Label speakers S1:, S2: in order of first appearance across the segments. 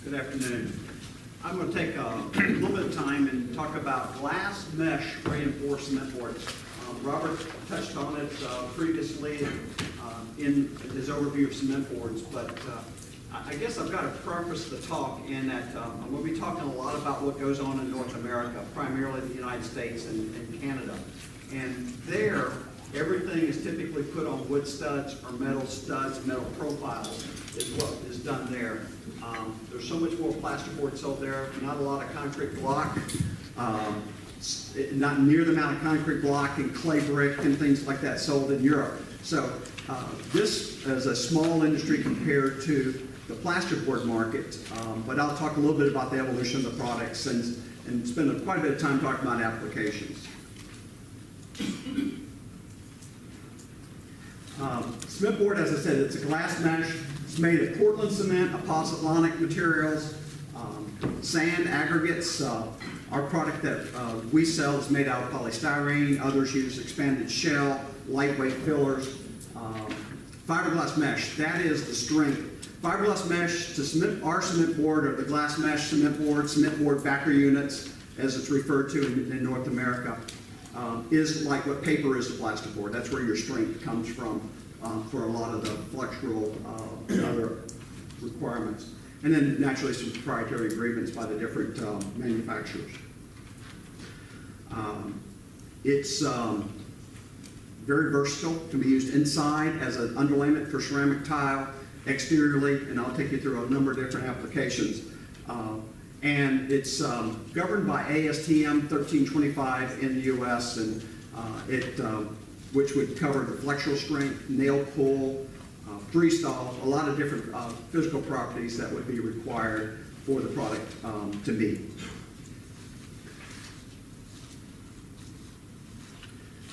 S1: Good afternoon. I'm going to take a little bit of time and talk about glass mesh reinforcement boards. Robert touched on it previously in his overview of cement boards, but I guess I've got to preface the talk in that I'm going to be talking a lot about what goes on in North America, primarily the United States and Canada. And there, everything is typically put on wood studs or metal studs, metal profiles is what is done there. There's so much more plasterboard sold there, not a lot of concrete block, not near the amount of concrete block and clay brick and things like that sold in Europe. So this is a small industry compared to the plasterboard market, but I'll talk a little bit about the evolution of the products and spend quite a bit of time talking about applications. Cement board, as I said, it's a glass mesh. It's made of Portland cement, pozzolanic materials, sand aggregates. Our product that we sell is made out of polystyrene. Others use expanded shell, lightweight fillers. Fiberglass mesh, that is the strength. Fiberglass mesh to cement, our cement board, or the glass mesh cement board backer units, as it's referred to in North America, is like what paper is to plasterboard. That's where your strength comes from for a lot of the flexural and other requirements. And then naturally some proprietary agreements by the different manufacturers. It's very versatile, can be used inside as an underlayment for ceramic tile, exteriorly, and I'll take you through a number of different applications. And it's governed by ASTM 1325 in the U.S., and which would cover the flexural strength, nail pull, freestall, a lot of different physical properties that would be required for the product to meet.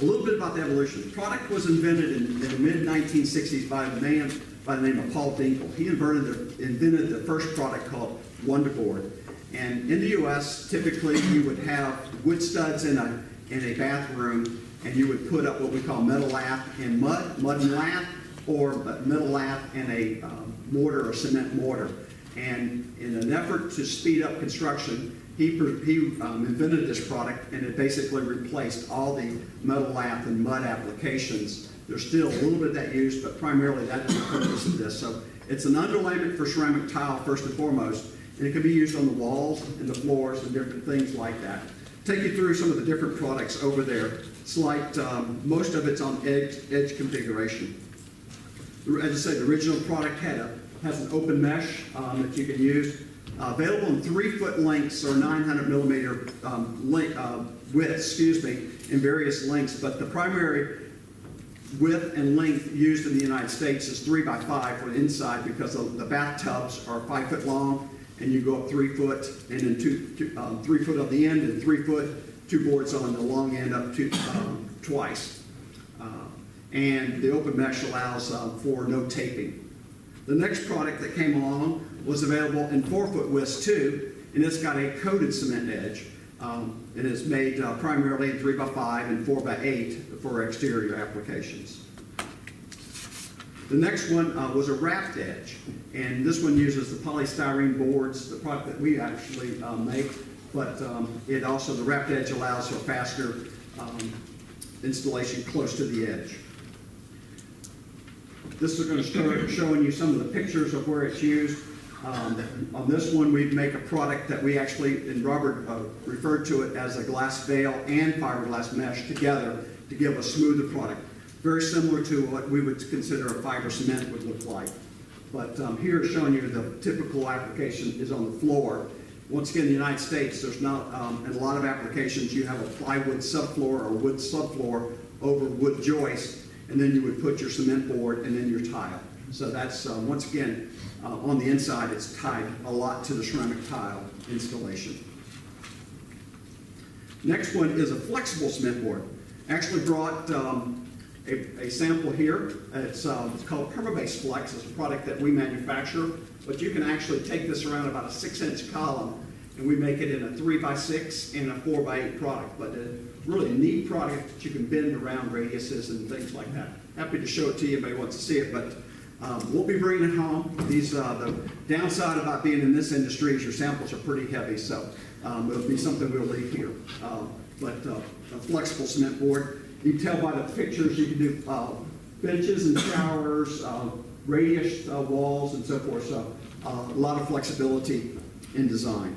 S1: A little bit about the evolution. The product was invented in the mid-1960s by the name of Paul Dinkle. He invented the first product called Wonderboard. And in the U.S., typically you would have wood studs in a bathroom, and you would put up what we call metal lath and mud and lath, or metal lath and a mortar or cement mortar. And in an effort to speed up construction, he invented this product, and it basically replaced all the metal lath and mud applications. There's still a little bit of that use, but primarily that's the purpose of this. So it's an underlayment for ceramic tile first and foremost, and it can be used on the walls and the floors and different things like that. Take you through some of the different products over there. It's like most of it's on edge configuration. As I said, the original product has an open mesh that you can use. Available in 3-foot lengths or 900 millimeter width, in various lengths, but the primary width and length used in the United States is 3x5 for the inside, because the bathtubs are 5 foot long, and you go up 3 foot, and then 3 foot on the end, and 3 foot, 2 boards on the long end up to twice. And the open mesh allows for no taping. The next product that came along was available in 4-foot widths too, and it's got a coated cement edge. It is made primarily in 3x5 and 4x8 for exterior applications. The next one was a wrapped edge, and this one uses the polystyrene boards, the product that we actually make, but it also, the wrapped edge allows for faster installation close to the edge. This is going to start showing you some of the pictures of where it's used. On this one, we make a product that we actually, and Robert referred to it as a glass veil and fiberglass mesh together to give a smoother product. Very similar to what we would consider a fiber cement would look like. But here showing you the typical application is on the floor. Once again, in the United States, there's not, in a lot of applications, you have a plywood subfloor or wood subfloor over wood joist, and then you would put your cement board and then your tile. So that's, once again, on the inside, it's tied a lot to the ceramic tile installation. Next one is a flexible cement board. Actually brought a sample here. It's called Permabase Flex. It's a product that we manufacture, but you can actually take this around about a 6-inch column, and we make it in a 3x6 and a 4x8 product. But a really neat product that you can bend around radiuses and things like that. Happy to show it to you if anybody wants to see it, but We'll be bringing it home. The downside about being in this industry is your samples are pretty heavy, so it'll be something we'll leave here. But a flexible cement board. You can tell by the pictures you can do benches and showers, radius walls, and so forth. So a lot of flexibility in design.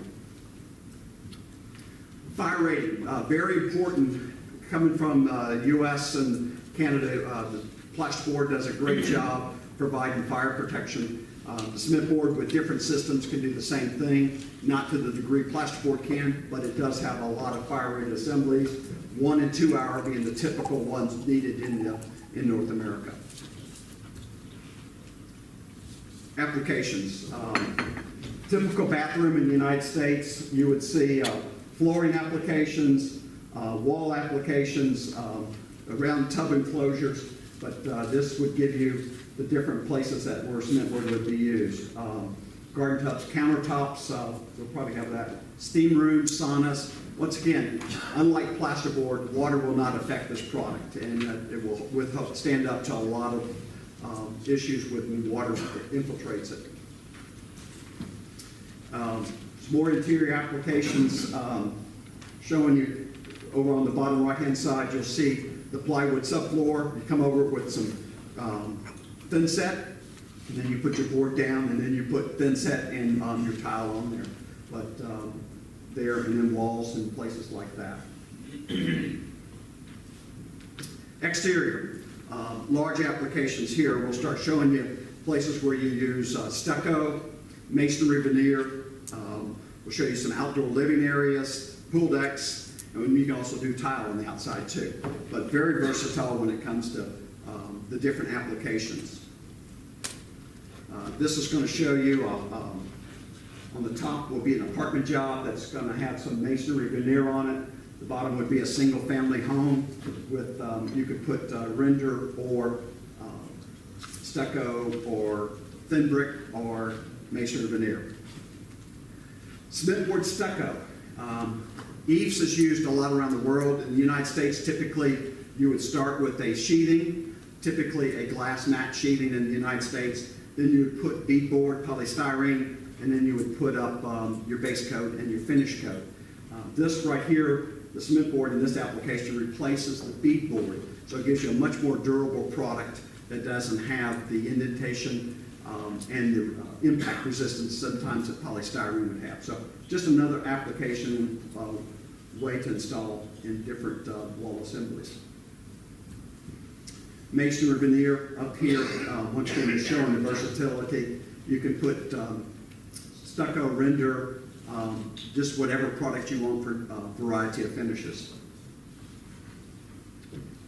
S1: Fire rating, very important. Coming from U.S. and Canada, the plasterboard does a great job providing fire protection. The cement board with different systems can do the same thing, not to the degree plasterboard can, but it does have a lot of fire rated assemblies, 1 and 2 hour being the typical ones needed in North America. Applications. Typical bathroom in the United States, you would see flooring applications, wall applications, around tub enclosures, but this would give you the different places that where cement board would be used. Garden tubs, countertops, we'll probably have that. Steam rooms, saunas. Once again, unlike plasterboard, water will not affect this product, and it will stand up to a lot of issues with when water infiltrates it. Some more interior applications showing you over on the bottom right-hand side, you'll see the plywood subfloor. You come over with some thin set, and then you put your board down, and then you put thin set and your tile on there. But there, and then walls and places like that. Exterior, large applications here. We'll start showing you places where you use stucco, masonry veneer. We'll show you some outdoor living areas, pool decks, and you can also do tile on the outside too. But very versatile when it comes to the different applications. This is going to show you on the top will be an apartment job that's going to have some masonry veneer on it. The bottom would be a single family home with, you could put render or stucco or thin brick or masonry veneer. Cement board stucco. Eaves is used a lot around the world. In the United States, typically you would start with a sheathing, typically a glass mat sheathing in the United States. Then you would put beadboard, polystyrene, and then you would put up your base coat and your finish coat. This right here, the cement board in this application replaces the beadboard, so it gives you a much more durable product that doesn't have the indentation and the impact resistance sometimes that polystyrene would have. So just another application way to install in different wall assemblies. Masonry veneer up here, once again, is showing the versatility. You can put stucco, render, just whatever product you want for variety of finishes.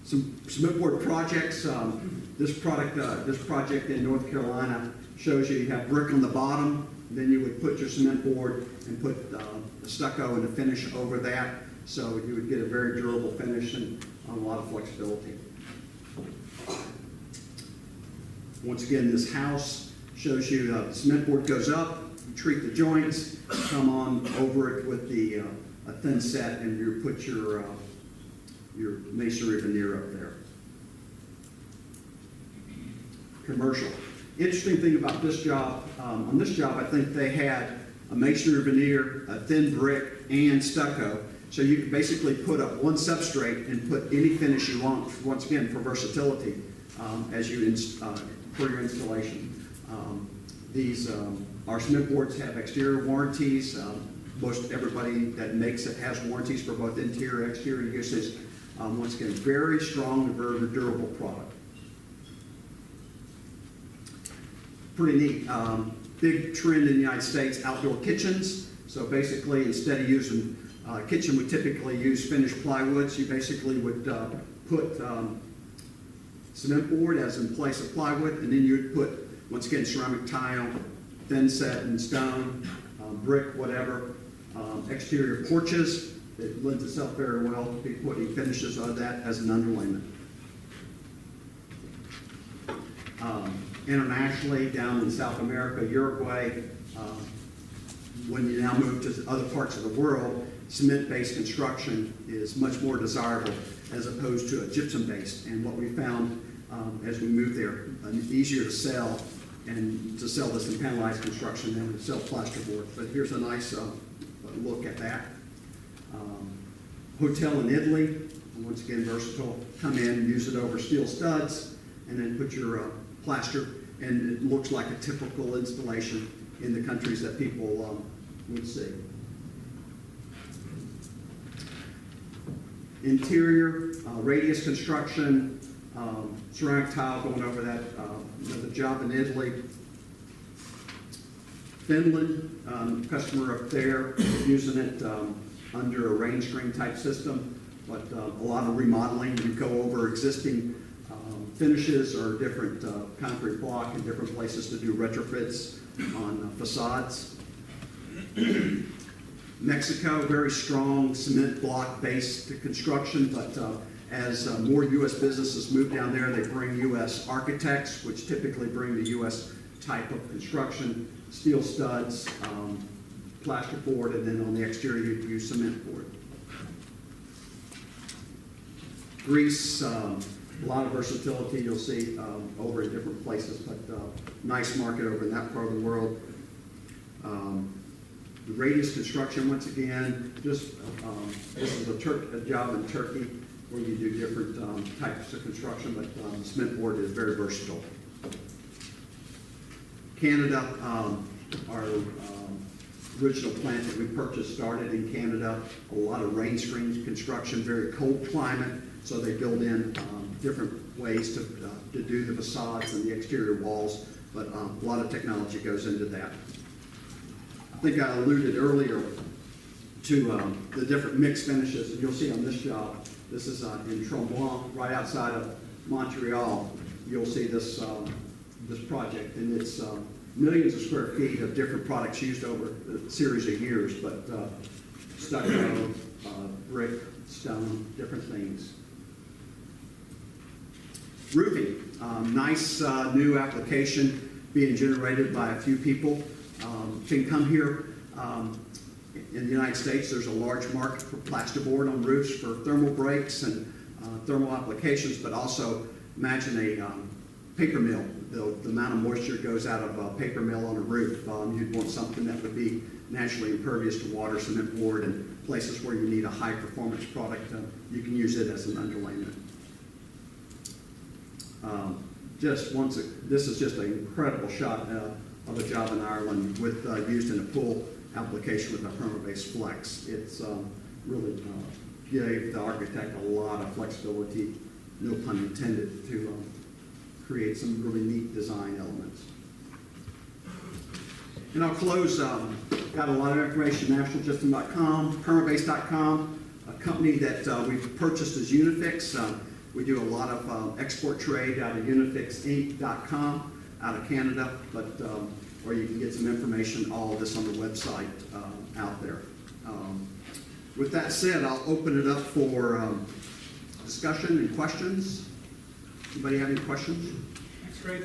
S1: Some cement board projects. This project in North Carolina shows you have brick on the bottom, then you would put your cement board and put the stucco and the finish over that, so you would get a very durable finish and a lot of flexibility. Once again, this house shows you the cement board goes up, you treat the joints, come on over it with the a thin set, and you put your masonry veneer up there. Commercial. Interesting thing about this job, on this job I think they had a masonry veneer, a thin brick, and stucco. So you can basically put up one substrate and put any finish you want, once again for versatility as you for your installation. Our cement boards have exterior warranties. Most everybody that makes it has warranties for both interior and exterior uses. Once again, very strong and very durable product. Pretty neat. Big trend in the United States, outdoor kitchens. So basically, instead of using kitchen would typically use finished plywoods, you basically would put cement board as in place of plywood, and then you'd put, once again, ceramic tile, thin set and stone, brick, whatever. Exterior porches, it lends itself very well to be putting finishes on that as an underlayment. Internationally, down in South America, Uruguay, when you now move to other parts of the world, cement-based construction is much more desirable as opposed to a gypsum-based. And what we found as we move there. Easier to sell and to sell this in panelized construction than to sell plasterboard. But here's a nice look at that. Hotel in Italy, once again versatile. Come in, use it over steel studs, and then put your plaster, and it looks like a typical installation in the countries that people would see. Interior, radius construction, ceramic tile going over that, the job in Italy. Finland, customer up there using it under a rain screen type system, but a lot of remodeling. You go over existing finishes or different concrete block in different places to do retrofits on facades. Mexico, very strong cement block based construction, but as more U.S. businesses move down there, they bring U.S. architects, which typically bring the U.S. type of construction, steel studs, plasterboard, and then on the exterior you use cement board. Greece, a lot of versatility you'll see over in different places, but nice market over in that part of the world. The radius construction, once again, just this is a job in Turkey where you do different types of construction, but the cement board is very versatile. Canada, our original plant that we purchased started in Canada. A lot of rain screen construction, very cold climate, so they build in different ways to do the facades and the exterior walls, but a lot of technology goes into that. I think I alluded earlier to the different mixed finishes, and you'll see on this job, this is in Tremblant, right outside of Montreal. You'll see this, this project, and it's millions of square feet of different products used over a series of years, but stucco, brick, stone, different things. Roofing, nice new application being generated by a few people. Can come here. In the United States, there's a large market for plasterboard on roofs for thermal breaks and thermal applications, but also imagine a paper mill. The amount of moisture goes out of a paper mill on a roof. You'd want something that would be naturally impervious to water, cement board, and places where you need a high performance product. You can use it as an underlayment. This is just an incredible shot of a job in Ireland with used in a pool application with a perma-based flex. It's really gave the architect a lot of flexibility, no pun intended, to create some really neat design elements. And I'll close, got a lot of information, nationalgypsum.com, permabase.com, a company that we've purchased as Unifix. We do a lot of export trade out of unifixinc.com out of Canada, but or you can get some information, all of this on the website out there. With that said, I'll open it up for discussion and questions. Anybody have any questions?
S2: That's great.